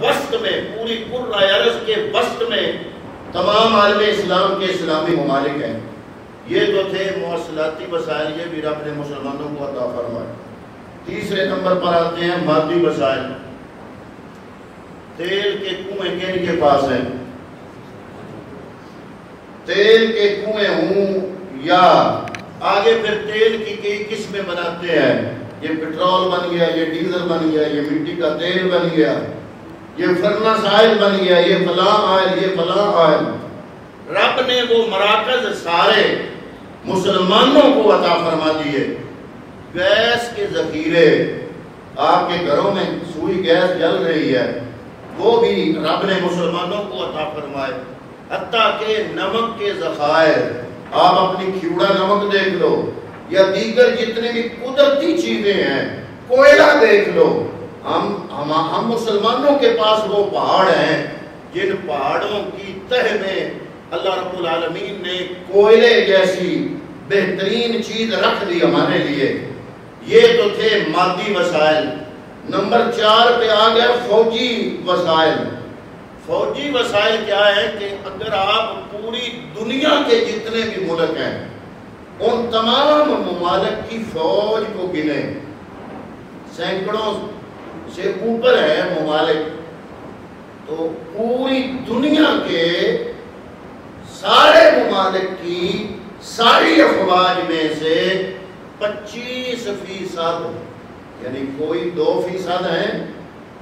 وسط میں، پوری کرۂ ارض کے وسط میں تمام عالم اسلام کے اسلامی ممالک ہیں۔ یہ تو تھے مواصلاتی وسائل، یہ بھی رب نے مسلمانوں کو عطا فرمائے۔ تیسرے نمبر پر آتے ہیں مادی وسائل۔ تیل کے کنویں کن کے پاس ہیں؟ تیل کے کنویں ہوں یا آگے پھر تیل کی کئی قسمیں بناتے ہیں، یہ پٹرول بن گیا، یہ ڈیزل بن گیا، یہ مٹی کا تیل بن گیا، یہ فرنس آئل بن گیا، یہ فلاں آئل، یہ فلاں آئل۔ رب نے وہ مراکز سارے مسلمانوں کو عطا فرما دیے۔ گیس کے ذخیرے، آپ کے گھروں میں سوئی گیس جل رہی ہے، وہ بھی رب نے مسلمانوں کو عطا فرمائے۔ حتیٰ کہ نمک کے ذخائر، آپ اپنی کھیوڑا نمک دیکھ لو یا دیگر جتنے بھی قدرتی چیزیں ہیں، کوئلہ دیکھ لو، ہم مسلمانوں کے پاس وہ پہاڑ ہیں جن پہاڑوں کی تہ میں اللہ رب العالمین نے کوئلے جیسی بہترین چیز رکھ دی ہمارے لیے۔ یہ تو تھے مادی وسائل۔ نمبر 4 پہ آ گیا فوجی وسائل۔ فوجی وسائل کیا ہے کہ اگر آپ پوری دنیا کے جتنے بھی ملک ہیں ان تمام ممالک کی فوج کو گنیں، سینکڑوں سے اوپر ہے ممالک، تو پوری دنیا کے سارے ممالک کی ساری افواج میں سے 25%، یعنی کوئی 2% ہیں،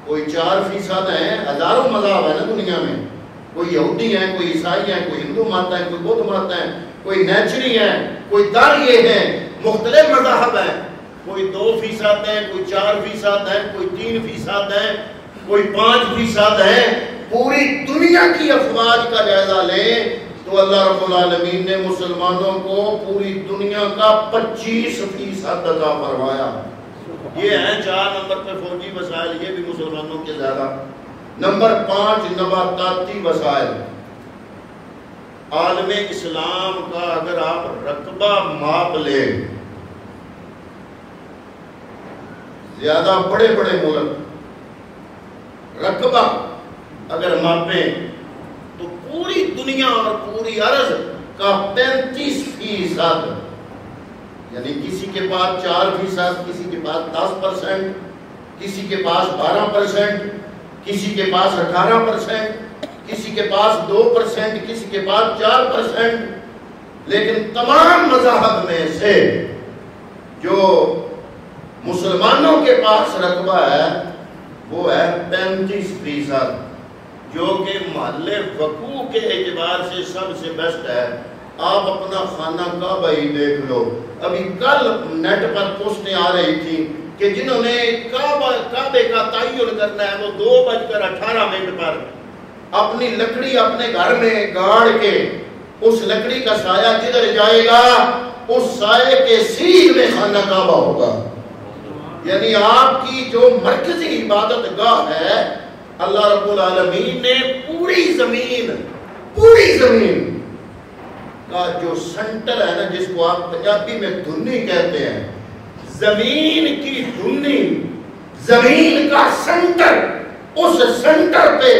کوئی 4% ہیں، ہزاروں مذہب ہیں نا دنیا میں، کوئی یہودی ہیں، کوئی عیسائی ہیں، کوئی ہندو مانتا ہے، کوئی بدھ مانتا ہے، کوئی نیچری ہیں، کوئی داریے ہیں، مختلف مذاہب ہیں، کوئی 2% ہیں، کوئی 4% ہیں، کوئی 3% ہیں، کوئی 5% ہیں۔ پوری دنیا کی افواج کا جائزہ لیں تو اللہ رب العالمین نے مسلمانوں کو پوری دنیا کا 25% عطا فرمایا۔ یہ ہیں 4 نمبر پہ فوجی وسائل، یہ بھی مسلمانوں کے زیادہ۔ نمبر 5 نباتاتی وسائل۔ عالم اسلام کا اگر آپ رقبہ ماپ لیں، زیادہ بڑے بڑے ملک رقبہ اگر ماپیں تو پوری دنیا اور پوری عرض کا 35%، یعنی کسی کے پاس 4%، کسی کے پاس 10%، کسی کے پاس 12%، کسی کے پاس 18%، کسی کے پاس 2%، کسی کے پاس 4%، لیکن تمام مذاہب میں سے جو مسلمانوں کے پاس رقبہ ہے وہ ہے 35%، جو کہ محل وقوع کے اعتبار سے سب سے بیسٹ ہے۔ آپ اپنا خانہ کعبہ ہی دیکھ لو، ابھی کل نیٹ پر پوسٹیں آ رہی تھی کہ جنہوں نے کعبے کا تعین کرنا ہے وہ 2:18 پر اپنی لکڑی اپنے گھر میں گاڑ کے اس لکڑی کا سایہ جدھر جائے گا اس سائے کے سیر میں خانہ کعبہ ہوگا۔ یعنی آپ کی جو مرکزی عبادت گاہ ہے، اللہ رب العالمین نے پوری زمین کا جو سنٹر ہے نا، جس کو آپ پنجابی میں دھنی کہتے ہیں، زمین کی دھنی، زمین کا سنٹر، اس سنٹر پہ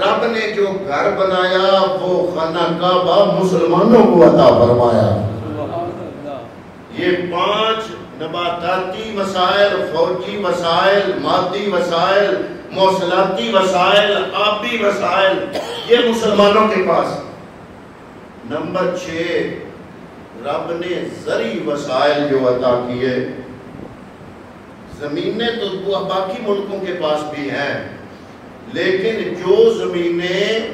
رب نے جو گھر بنایا وہ خانہ کعبہ مسلمانوں کو عطا فرمایا۔ یہ 5 نباتاتی وسائل، فوجی وسائل، مادی وسائل، مواصلاتی وسائل، آبی وسائل، یہ مسلمانوں کے پاس۔ نمبر 6 رب نے زرعی وسائل جو عطا کیے۔ زمینیں تو باقی ملکوں کے پاس بھی ہیں، لیکن جو زمینیں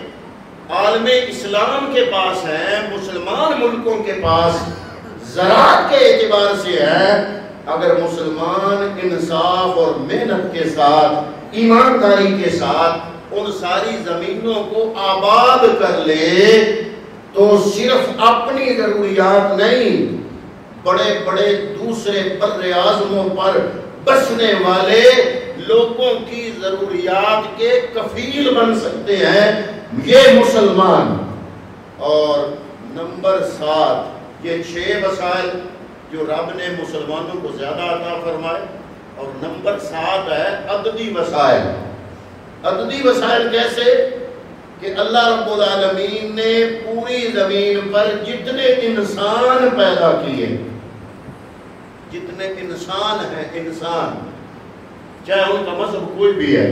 عالم اسلام کے پاس ہیں، مسلمان ملکوں کے پاس زراعت کے اعتبار سے ہے، اگر مسلمان انصاف اور محنت کے ساتھ، ایمانداری کے ساتھ ان ساری زمینوں کو آباد کر لے تو صرف اپنی ضروریات نہیں، بڑے بڑے دوسرے بر اعظموں پر بسنے والے لوگوں کی ضروریات کے کفیل بن سکتے ہیں یہ مسلمان۔ اور نمبر 7 یہ 6 وسائل جو رب نے مسلمانوں کو زیادہ عطا فرمائے۔ اور نمبر 7 ہے عددی وسائل۔ عددی وسائل کیسے کہ اللہ رب العالمین نے پوری زمین پر جتنے انسان پیدا کیے، جتنے انسان ہیں، انسان چاہے ان کا مذہب کوئی بھی ہے،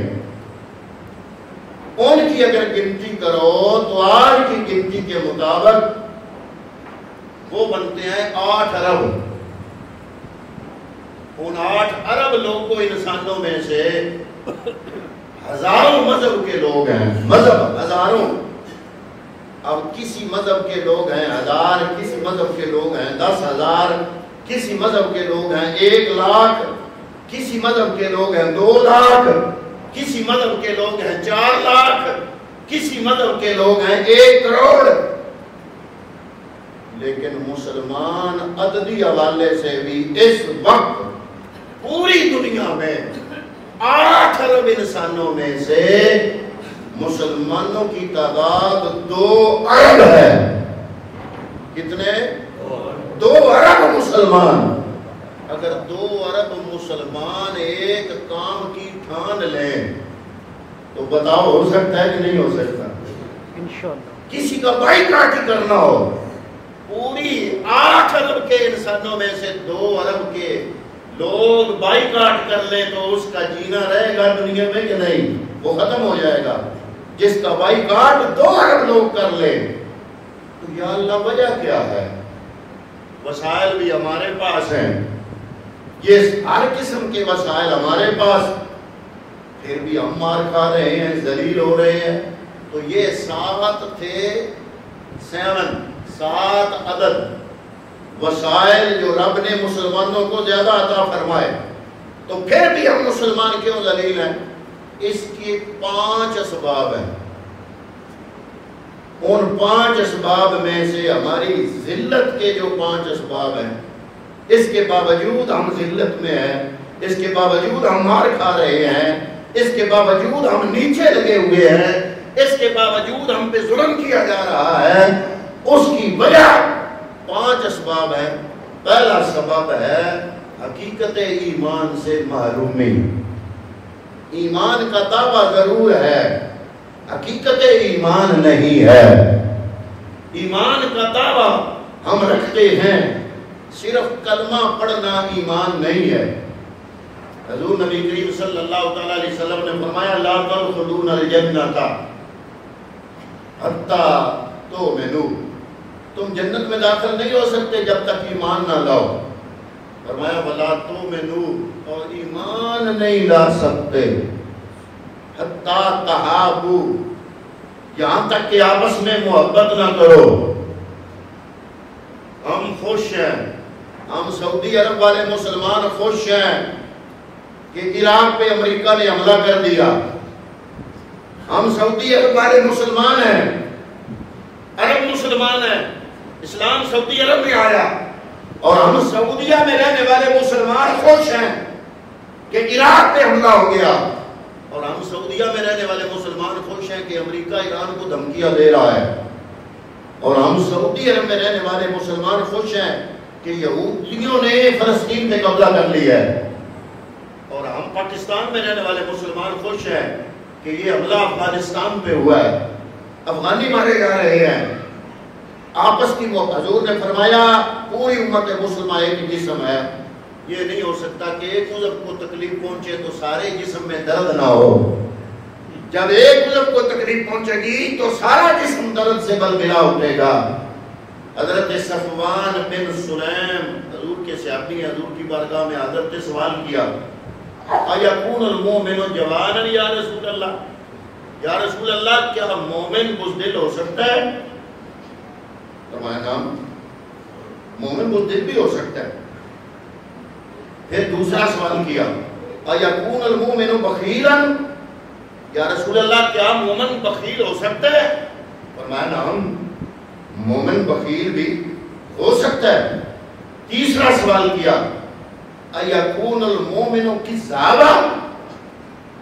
ان کی اگر گنتی کرو تو آج کی گنتی کے مطابق وہ بنتے ہیں 8 ارب۔ ان 8 ارب لوگوں انسانوں میں سے ہزاروں مذہب کے لوگ ہیں، مذہب ہزاروں۔ اب کسی مذہب کے لوگ ہیں 1000، کسی مذہب کے لوگ ہیں 10,000، کسی مذہب کے لوگ ہیں 1 لاکھ، کسی مذہب کے لوگ ہیں 2 لاکھ، کسی مذہب کے لوگ ہیں 4 لاکھ، کسی مذہب کے لوگ ہیں 1 کروڑ۔ لیکن مسلمان عددی حوالے سے بھی اس وقت پوری دنیا میں 8 ارب انسانوں میں سے مسلمانوں کی تعداد 2 ارب ہے۔ کتنے؟ 2 ارب مسلمان۔ اگر 2 ارب مسلمان ایک کام کی ٹھان لیں تو بتاؤ ہو سکتا ہے کہ نہیں ہو سکتا؟ انشاءاللہ کسی کا بائیکاٹ کرنا ہو، پوری 8 ارب کے انسانوں میں سے 2 ارب کے لوگ بائیکاٹ کر لیں تو اس کا جینا رہے گا دنیا میں کہ نہیں؟ وہ ختم ہو جائے گا۔ جس کا بائیکاٹ 2 ارب لوگ کر لیں تو یا اللہ وجہ کیا ہے؟ وسائل بھی ہمارے پاس ہیں، یہ ہر قسم کے وسائل ہمارے پاس، پھر بھی ہم مار کھا رہے ہیں، ذلیل ہو رہے ہیں۔ تو یہ 7 تھے، 7 عدد وسائل جو رب نے مسلمانوں کو زیادہ عطا فرمائے، تو پھر بھی ہم مسلمان کیوں ذلیل ہیں؟ اس کی 5 اسباب ہیں۔ ان 5 اسباب میں سے ہماری ذلت کے جو 5 اسباب ہیں، اس کے باوجود ہم ذلت میں ہیں، اس کے باوجود ہم مار کھا رہے ہیں، اس کے باوجود ہم نیچے لگے ہوئے ہیں، اس کے باوجود ہم پہ ظلم کیا جا رہا ہے۔ اس کی وجہ 5 اسباب ہیں۔ پہلا سبب ہے حقیقت ایمان سے محرومی۔ ایمان کا دعویٰ ضرور ہے، حقیقت ایمان نہیں ہے۔ ایمان کا دعویٰ ہم رکھتے ہیں، صرف کلمہ پڑھنا ایمان نہیں ہے۔ حضور نبی کریم صلی اللہ تعالیٰ علیہ وسلم نے فرمایا لا تدخلون الجنۃ حتی تؤمنوا، تم جنت میں داخل نہیں ہو سکتے جب تک ایمان نہ لاؤ۔ فرمایا ولا تؤمنوا، اور ایمان نہیں لا سکتے حتی تحابوا، یہاں تک کہ آپس میں محبت نہ کرو۔ ہم خوش ہیں، ہم سعودی عرب والے مسلمان خوش ہیں کہ عراق پہ امریکہ نے حملہ کر دیا۔ ہم سعودی عرب والے مسلمان ہیں، عرب مسلمان ہیں، اسلام سعودی عرب میں آیا، اور ہم سعودیہ میں رہنے والے مسلمان خوش ہیں کہ عراق پہ حملہ ہو گیا، اور ہم سعودیہ میں رہنے والے مسلمان خوش ہیں کہ امریکہ ایران کو دھمکیاں دے رہا ہے، اور ہم سعودی عرب میں رہنے والے مسلمان خوش ہیں کہ یہودیوں نے فلسطین پہ قبضہ کر لیا ہے، اور ہم پاکستان میں رہنے والے مسلمان خوش ہیں کہ یہ حملہ افغانستان پہ ہوا ہے، افغانی مارے جا رہے ہیں۔ آپس کی وہ حضور نے فرمایا پوری امت مسلمہ ایک جسم ہے، یہ نہیں ہو سکتا کہ ایک مذہب کو تکلیف پہنچے تو سارے جسم میں درد نہ ہو۔ جب ایک مذہب کو تکلیف پہنچے گی تو سارا جسم درد سے بلبلا اٹھے گا۔ حضرت صفوان بن سلیم حضور کے صحابی ہیں، حضور کی بارگاہ میں حضرت نے سوال کیا اَيَكُونُ الْمُؤْمِنُ جَوَانًا یا رسول اللہ، یا رسول اللہ کیا مومن بزدل ہو سکتا ہے؟ فرمایا نعم، مومن بزدل بھی ہو سکتا ہے۔ پھر دوسرا سوال کیا اَيَكُونُ الْمُؤْمِنُ بَخِيلًا، یا رسول اللہ کیا مومن بخیل ہو سکتا ہے؟ فرمایا نعم، مومن بخیل بھی ہو سکتا ہے۔ تیسرا سوال کیا اَيَكُونُ الْمُؤْمِنُ كِذَّابًا،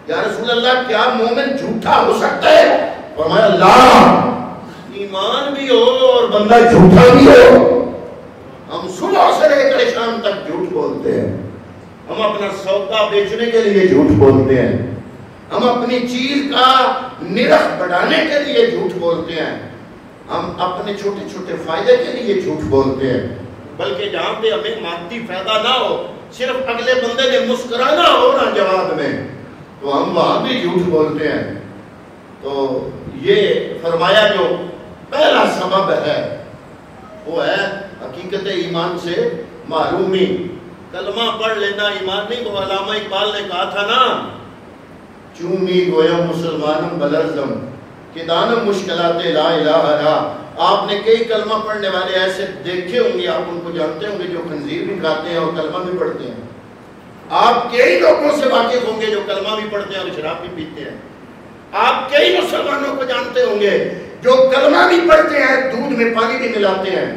یا رسول اللہ کیا مومن جھوٹا ہو سکتا ہے؟ فرمایا لا، ایمان بھی ہو اور بندہ جھوٹا بھی ہو۔ ہم صبح سے لے کر شام تک جھوٹ بولتے ہیں، ہم اپنا سودا بیچنے کے لیے جھوٹ بولتے ہیں، ہم اپنی چیز کا نرخ بڑھانے کے لیے جھوٹ بولتے ہیں، ہم اپنے چھوٹے چھوٹے فائدے کے لیے جھوٹ بولتے ہیں، بلکہ جہاں پہ ہمیں مادی فائدہ نہ ہو، صرف اگلے بندے نے مسکرانا ہو نا جواب میں، تو ہم وہاں بھی جھوٹ بولتے ہیں۔ تو یہ فرمایا جو پہلا سبب ہے وہ ہے حقیقت ایمان سے معرومی۔ کلمہ پڑھ لینا ایمان نہیں، وہ علامہ اقبال نے کہا تھا نا، چومی گویا مسلمانم بلرزم کہ دانم مشکلات لا الہ الا۔ آپ نے کئی کلمہ پڑھنے والے ایسے دیکھے ہوں گے، آپ ان کو جانتے ہوں گے، جو خنزیر بھی کھاتے ہیں اور کلمہ بھی پڑھتے ہیں۔ آپ کئی لوگوں سے واقف ہوں گے جو کلمہ بھی پڑھتے ہیں اور شراب بھی پیتے ہیں۔ آپ کئی مسلمانوں کو جانتے ہوں گے جو کلمہ بھی پڑھتے ہیں، دودھ میں پانی بھی ملاتے ہیں۔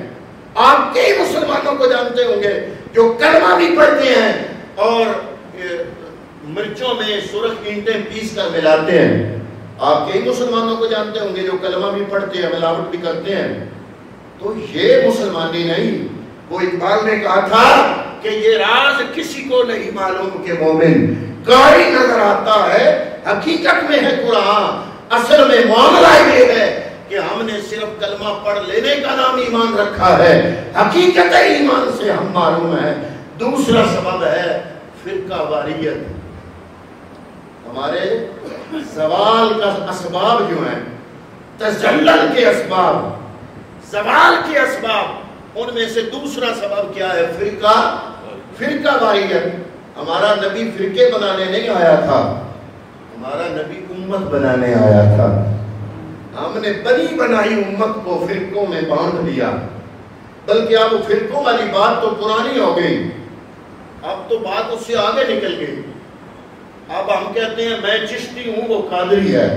آپ کئی مسلمانوں کو جانتے ہوں گے جو کلمہ بھی پڑھتے ہیں اور مرچوں میں سرخ اینٹیں پیس کر ملاتے ہیں۔ آپ کئی مسلمانوں کو جانتے ہوں گے جو کلمہ بھی پڑھتے ہیں، ملاوٹ بھی کرتے ہیں۔ تو یہ مسلمانی نہیں، وہ اقبال نے کہا تھا کہ یہ راز کسی کو نہیں معلوم کہ مومن قاری نظر آتا ہے، حقیقت میں ہے قرآن، اصل میں معاملہ یہ ہے کہ ہم نے صرف کلمہ پڑھ لینے کا نام ایمان رکھا ہے، حقیقت ایمان سے ہم معلوم ہے۔ دوسرا سبب ہے فرقہ واریت۔ ہمارے زوال کا اسباب جو ہیں، تزلل کے اسباب، زوال کے اسباب، ان میں سے دوسرا سبب کیا ہے؟ فرقہ واریت۔ ہمارا نبی فرقے بنانے نہیں آیا تھا، ہمارا نبی امت بنانے آیا تھا۔ ہم نے بنی بنائی امت کو فرقوں میں بانٹ دیا، بلکہ اب فرقوں والی بات تو پرانی ہو گئی، اب تو بات اس سے آگے نکل گئی۔ اب ہم کہتے ہیں میں چشتی ہوں، وہ قادری ہے،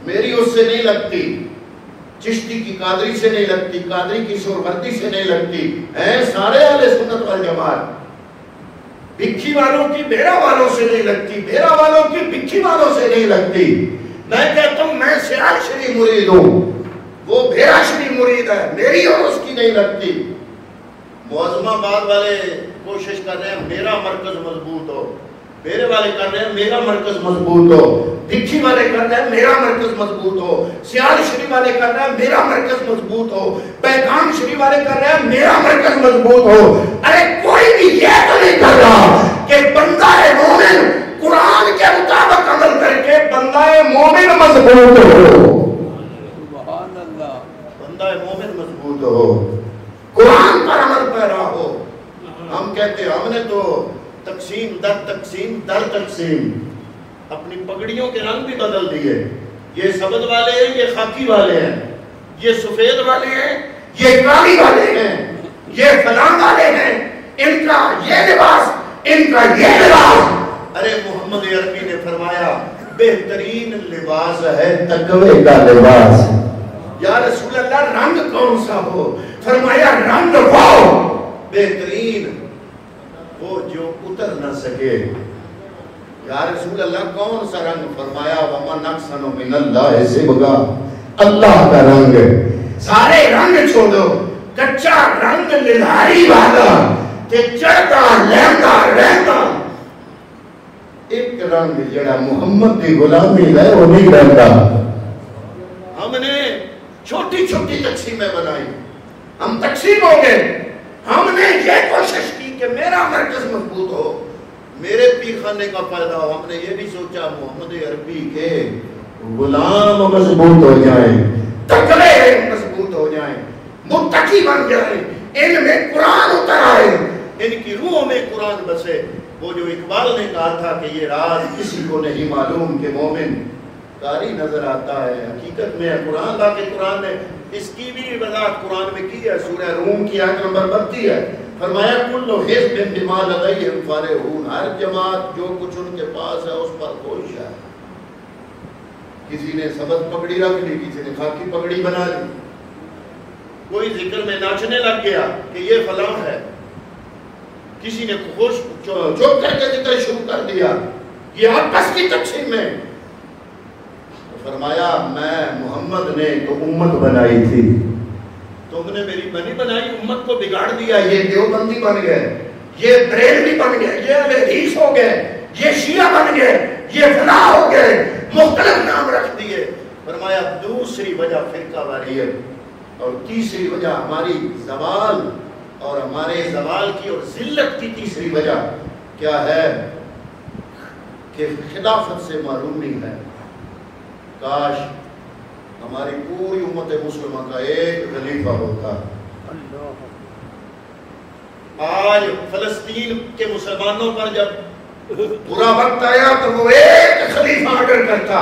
میری اس سے نہیں لگتی، چشتی کی قادری سے نہیں لگتی، قادری کی سہروردی سے نہیں لگتی، ہیں سارے اہل سنت والجماعت۔ بکھی والوں کی بیرا والوں سے نہیں لگتی، بیرا والوں کی بکھی والوں سے نہیں لگتی۔ میں کہتا ہوں میں سیال شری مرید ہوں، وہ بیرا شری مرید ہے، میری اور اس کی نہیں لگتی۔ معظم آباد والے کوشش کر رہے ہیں میرا مرکز مضبوط ہو، بیرے والے کر رہے ہیں میرا مرکز مضبوط ہو، بکھی والے کر رہے ہیں میرا مرکز مضبوط ہو، سیال شری والے کر رہے ہیں میرا مرکز مضبوط ہو، پیغام شری والے کر رہے ہیں میرا مرکز مضبوط ہو۔ ارے کوئی بھی یہ تو نہیں کر رہا کہ بندہ مومن قرآن کے مطابق عمل کر کے بندہ مومن مضبوط ہو، سبحان اللہ، بندہ مومن مضبوط ہو، قرآن پر عمل پیرا ہو۔ ہم کہتے ہیں ہم نے تو تقسیم در تقسیم اپنی پگڑیوں کے رنگ بھی بدل دیے، یہ سبز والے ہیں، یہ خاکی والے ہیں، یہ سفید والے ہیں، یہ کالی والے ہیں، یہ فلاں والے ہیں، ان کا یہ لباس، ان کا یہ لباس۔ ارے محمد عربی نے فرمایا بہترین لباس ہے تقوی کا لباس۔ یا رسول اللہ رنگ کون سا ہو؟ فرمایا رنگ وہ بہترین، وہ جو اتر نہ سکے۔ یا رسول اللہ کون سا رنگ؟ فرمایا وَمَنْ أَحْسَنُ مِنَ اللَّهِ صِبْغًا، اللہ کا رنگ۔ سارے رنگ چھوڑو، کچا رنگ للہاری والا کہ چڑھتا لہنگا رہتا، ایک رنگ جڑا محمد کی غلامی ہے وہ نہیں رہتا۔ ہم نے چھوٹی چھوٹی تقسیمیں بنائی، ہم تقسیم ہو گئے۔ ہم نے یہ کوشش کی کہ میرا مرکز مضبوط ہو، میرے پیر خانے کا فائدہ ہو۔ ہم نے یہ بھی سوچا محمد عربی کے غلام مضبوط ہو جائیں، تقوی مضبوط ہو جائیں، متقی بن جائیں، ان میں قرآن اتر آئے، ان کی روحوں میں قرآن بسے۔ وہ جو اقبال نے کہا تھا کہ یہ راز کسی کو نہیں معلوم کہ مومن قاری نظر آتا ہے، حقیقت میں ہے قرآن۔ باقی قرآن نے اس کی بھی وضاحت قرآن میں کی ہے، سورہ روم کی آیت نمبر 32 ہے۔ فرمایا کل حزب بما لدیہم فرحون، ہر جماعت جو کچھ ان کے پاس ہے اس پر خوش ہے۔ کسی نے سبز پگڑی رکھ لی، کسی نے خاکی پگڑی بنا لی، کوئی ذکر میں ناچنے لگ گیا کہ یہ فلاں ہے، کسی نے خوش چپ کر کے ذکر شروع کر دیا، یہ آپس کی تقسیم میں۔ فرمایا میں محمد نے تو امت بنائی تھی، تم نے میری بنی بنائی امت کو بگاڑ دیا، یہ دیوبندی بن گئے، یہ بریلوی بن گئے، یہ اہل حدیث ہو گئے، یہ شیعہ بن گئے، یہ فلاح ہو گئے، مختلف نام رکھ دیے. فرمایا دوسری وجہ فرقہ واریت، اور تیسری وجہ ہماری زوال، اور ہمارے زوال کی اور ذلت کی تیسری وجہ کیا ہے کہ خلافت سے معرومی ہے. کاش ہماری پوری امت مسلمہ کا ایک خلیفہ ہوتا. آج فلسطین کے مسلمانوں پر جب برا وقت آیا تو وہ ایک خلیفہ آرڈر کرتا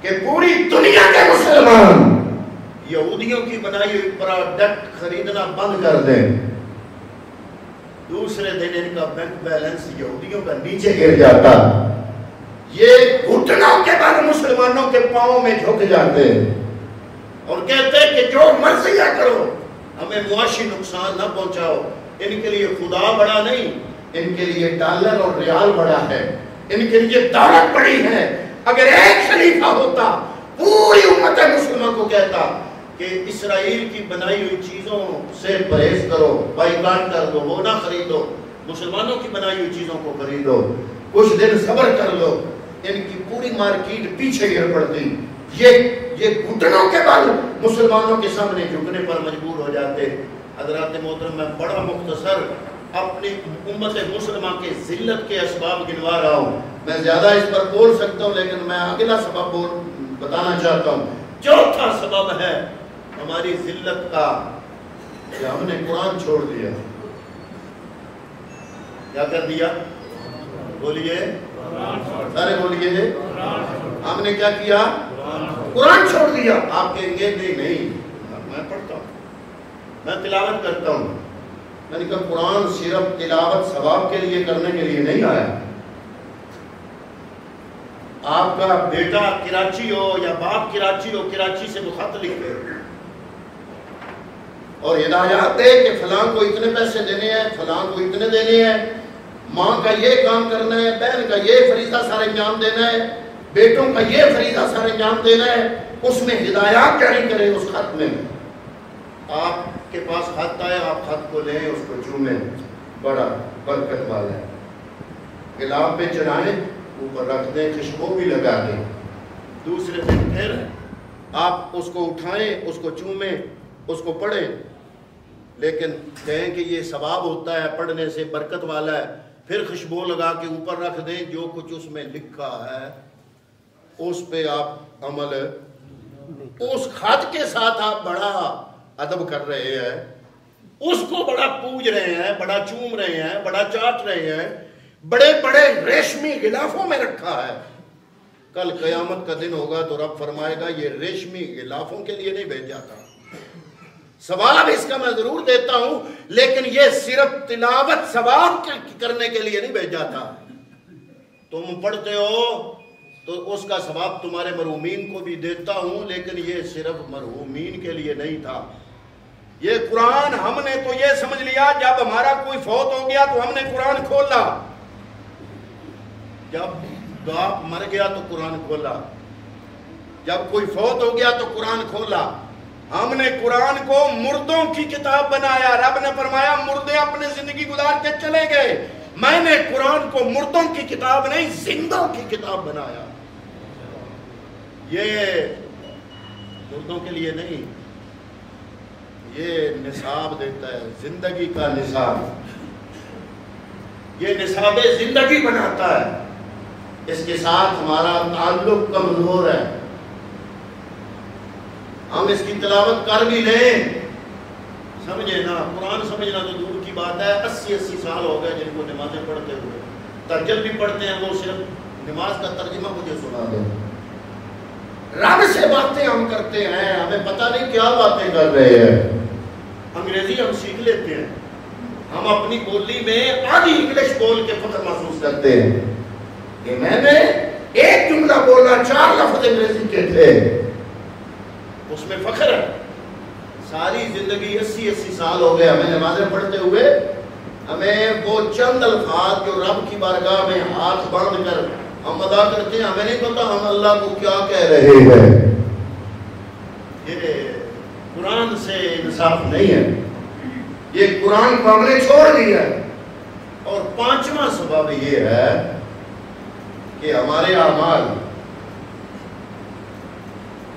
کہ پوری دنیا کے مسلمان یہودیوں کی بنائی ہوئی پروڈکٹ خریدنا بند کر دیں. دوسرے دن ان کا بینک بیلنس یہودیوں کا نیچے گر جاتا. یہ گھٹنوں کے بعد مسلمانوں کے پاؤں میں جھک جاتے اور کہتے کہ جو مرضی کرو، ہمیں معاشی نقصان نہ پہنچاؤ. ان کے لیے خدا بڑا نہیں، ان کے لیے ڈالر اور ریال بڑا ہے، ان کے لیے دولت بڑی ہے. اگر ایک خلیفہ ہوتا پوری امت مسلمہ کو کہتا کہ اسرائیل کی بنائی ہوئی چیزوں سے پرہیز کرو، بائیکاٹ کر دو، وہ نہ خریدو، مسلمانوں کی بنائی ہوئی چیزوں کو خریدو، کچھ دن صبر کر لو، ان کی پوری مارکیٹ پیچھے گر پڑتی. یہ گھٹنوں کے بعد مسلمانوں کے سامنے جھکنے پر مجبور ہو جاتے. حضرات محترم، میں بڑا مختصر اپنی امت مسلمہ کے ذلت کے اسباب گنوا رہا ہوں. میں زیادہ اس پر بول سکتا ہوں لیکن میں اگلا سبب بتانا چاہتا ہوں. چوتھا سبب ہے ہماری ذلت کا کہ ہم نے قرآن چھوڑ دیا. کیا کر دیا؟ بولیے سارے بولیے. ہم نے کیا کیا؟ قرآن چھوڑ دیا. آپ کہیں گے نہیں میں پڑھتا ہوں، میں تلاوت کرتا ہوں. میں نے کہا قرآن صرف تلاوت ثواب کے لیے کرنے کے لیے نہیں آیا. آپ کا بیٹا کراچی ہو یا باپ کراچی ہو، کراچی سے وہ خط لکھے اور ہدایات دے کہ فلاں کو اتنے پیسے دینے ہیں، فلاں کو اتنے دینے ہیں، ماں کا یہ کام کرنا ہے، بہن کا یہ فریضہ سارے انجام دینا ہے، بیٹوں کا یہ فریضہ سارے انجام دینا ہے. اس میں ہدایات جاری کرے. اس خط میں آپ کے پاس خط آئے، آپ خط کو لیں، اس کو چومیں، بڑا برکت والا ہے. گلاب پہ چڑھائیں، اوپر رکھ دیں، خوشبو بھی لگا دیں. دوسرے دن پھر آپ اس کو اٹھائیں، اس کو چومیں، اس کو پڑھیں، لیکن کہیں کہ یہ ثواب ہوتا ہے پڑھنے سے، برکت والا ہے. پھر خوشبو لگا کے اوپر رکھ دیں. جو کچھ اس میں لکھا ہے اس پہ آپ عمل، اس خط کے ساتھ آپ بڑا ادب کر رہے ہیں، اس کو بڑا پوج رہے ہیں، بڑا چوم رہے ہیں، بڑا چاٹ رہے ہیں، بڑے بڑے ریشمی غلافوں میں رکھا ہے. کل قیامت کا دن ہوگا تو رب فرمائے گا یہ ریشمی غلافوں کے لیے نہیں بھیجا تھا. ثواب اس کا میں ضرور دیتا ہوں لیکن یہ صرف تلاوت ثواب کرنے کے لیے نہیں بھیجا تھا. تم پڑھتے ہو تو اس کا ثواب تمہارے مرحومین کو بھی دیتا ہوں، لیکن یہ صرف مرحومین کے لیے نہیں تھا. یہ قرآن ہم نے تو یہ سمجھ لیا جب ہمارا کوئی فوت ہو گیا تو ہم نے قرآن کھولا، جب باپ مر گیا تو قرآن کھولا، جب کوئی فوت ہو گیا تو قرآن کھولا. ہم نے قرآن کو مردوں کی کتاب بنایا. رب نے فرمایا مردے اپنے زندگی گزار کے چلے گئے، میں نے قرآن کو مردوں کی کتاب نہیں زندوں کی کتاب بنایا. یہ مردوں کے لیے نہیں، یہ نصاب دیتا ہے، زندگی کا نصاب. یہ نصاب زندگی بناتا ہے. اس کے ساتھ ہمارا تعلق کمزور ہے. ہم اس کی تلاوت کر بھی لیں، سمجھے نا، قرآن سمجھنا تو دور کی بات ہے. 80 سال ہو گئے جن کو نمازیں پڑھتے ہوئے. تہجد بھی پڑھتے ہیں، وہ صرف نماز کا ترجمہ مجھے سنا دو. رب سے باتیں ہم کرتے ہیں، ہمیں پتہ نہیں کیا باتیں کر رہے ہیں. انگریزی ہم سیکھ لیتے ہیں، ہم اپنی بولی میں آدھی انگلش بول کے فخر محسوس کرتے ہیں کہ میں نے ایک جملہ بولا 4 لفظ انگریزی کے تھے، اس میں فخر ہے. ساری زندگی 80 سال ہو گئے ہمیں نمازیں پڑھتے ہوئے، ہمیں وہ چند الفاظ جو رب کی بارگاہ میں ہاتھ باندھ کر ہم ادا کرتے ہیں، ہمیں نہیں پتا ہم اللہ کو کیا کہہ رہے ہیں. یہ قرآن سے انصاف نہیں ہے. یہ قرآن کو ہم نے چھوڑ دیا. اور 5واں سبب یہ ہے کہ ہمارے اعمال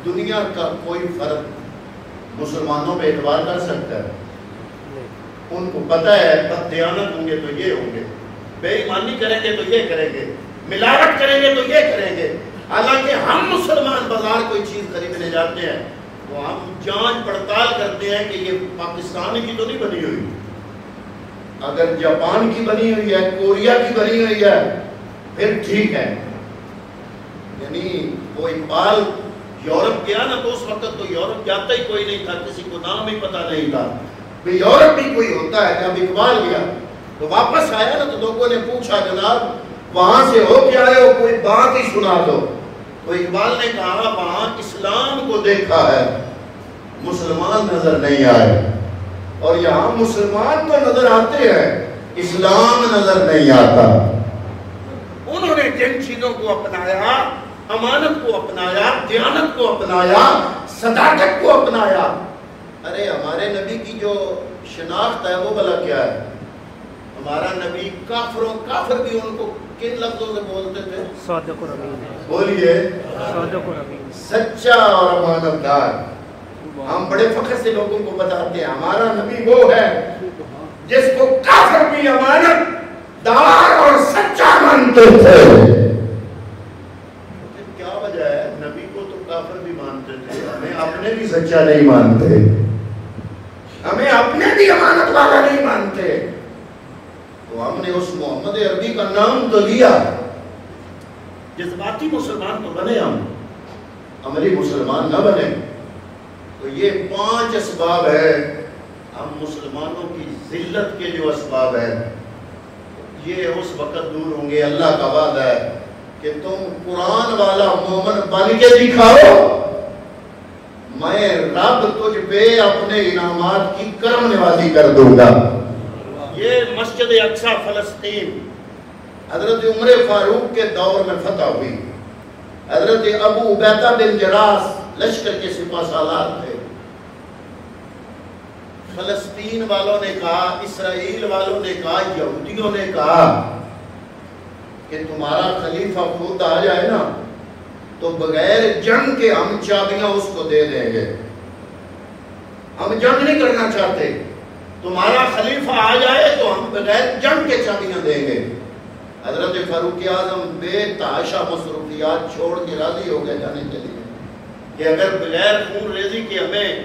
دنیا کا کوئی فرق مسلمانوں پہ اعتبار کر سکتا ہے؟ ان کو پتہ ہے بددیانت ہوں گے تو یہ ہوں گے، بے ایمانی کریں گے تو یہ کریں گے، ملاوٹ کریں گے تو یہ کریں گے۔ حالانکہ ہم مسلمان بازار کوئی چیز خریدنے جاتے ہیں تو ہم جانچ پڑتال کرتے ہیں کہ یہ پاکستان کی تو نہیں بنی ہوئی، اگر جاپان کی بنی ہوئی ہے، کوریا کی بنی ہوئی ہے پھر ٹھیک ہے۔ یعنی وہ اقبال یورپ گیا نا تو اس وقت تو یورپ جاتا ہی کوئی نہیں تھا، کسی کو نام ہی پتہ نہیں تھا کہ یورپ بھی کوئی ہوتا ہے۔ جب اقبال گیا تو واپس آیا نا تو لوگوں نے پوچھا جناب وہاں سے ہو کے آئے ہو، کوئی بات ہی سنا دو۔ تو اقبال نے کہا وہاں اسلام کو دیکھا ہے، مسلمان نظر نہیں آئے، اور یہاں مسلمان تو نظر آتے ہیں، اسلام نظر نہیں آتا۔ انہوں نے جن چیزوں کو اپنایا، امانت کو اپنایا، دیانت کو اپنایا، صداقت کو اپنایا۔ ارے ہمارے نبی کی جو شناخت ہے وہ بھلا کیا ہے؟ ہمارا نبی کافر بھی ان کو کن لفظوں سے بولتے تھے؟ صادق و امین۔ بولیے صادق و امین، سچا اور امانت دار۔ ہم بڑے فخر سے لوگوں کو بتاتے ہیں ہمارا نبی وہ ہے جس کو کافر بھی امانت دار اور سچا مانتے تھے۔ کیا وجہ ہے؟ نبی کو تو کافر بھی مانتے تھے، ہمیں اپنے بھی سچا نہیں مانتے، ہمیں اپنے بھی امانت والا نہیں مانتے، تو ہم نے اس محمد عربی کا نام تو لیا۔ جذباتی مسلمان تو بنے، ہم عملی مسلمان نہ بنے۔ تو یہ 5 اسباب ہے، ہم مسلمانوں کی ذلت کے جو اسباب ہیں یہ اس وقت دور ہوں گے۔ اللہ کا وعدہ ہے کہ تم قرآن والا مومن بن کے دکھاؤ، میں رب تجھ پہ اپنے انعامات کی کرم نوازی کر دوں گا۔ یہ مسجد اقصی فلسطین حضرت عمر فاروق کے دور میں فتح ہوئی۔ حضرت ابو عبیدہ بن جراح لشکر کے سپہ سالار تھے۔ فلسطین والوں نے کہا، اسرائیل والوں نے کہا، یہودیوں نے کہا کہ تمہارا خلیفہ خود آ جائے نا تو بغیر جنگ کے ہم چابیاں اس کو دے دیں گے، ہم جنگ نہیں کرنا چاہتے، تمہارا خلیفہ آ جائے تو ہم بغیر جنگ کے چابیاں دیں گے۔ حضرت فاروق اعظم بے تحاشا مصروفیات چھوڑ کے راضی ہو گئے جانے کے لیے کہ اگر بغیر خون ریزی کے ہمیں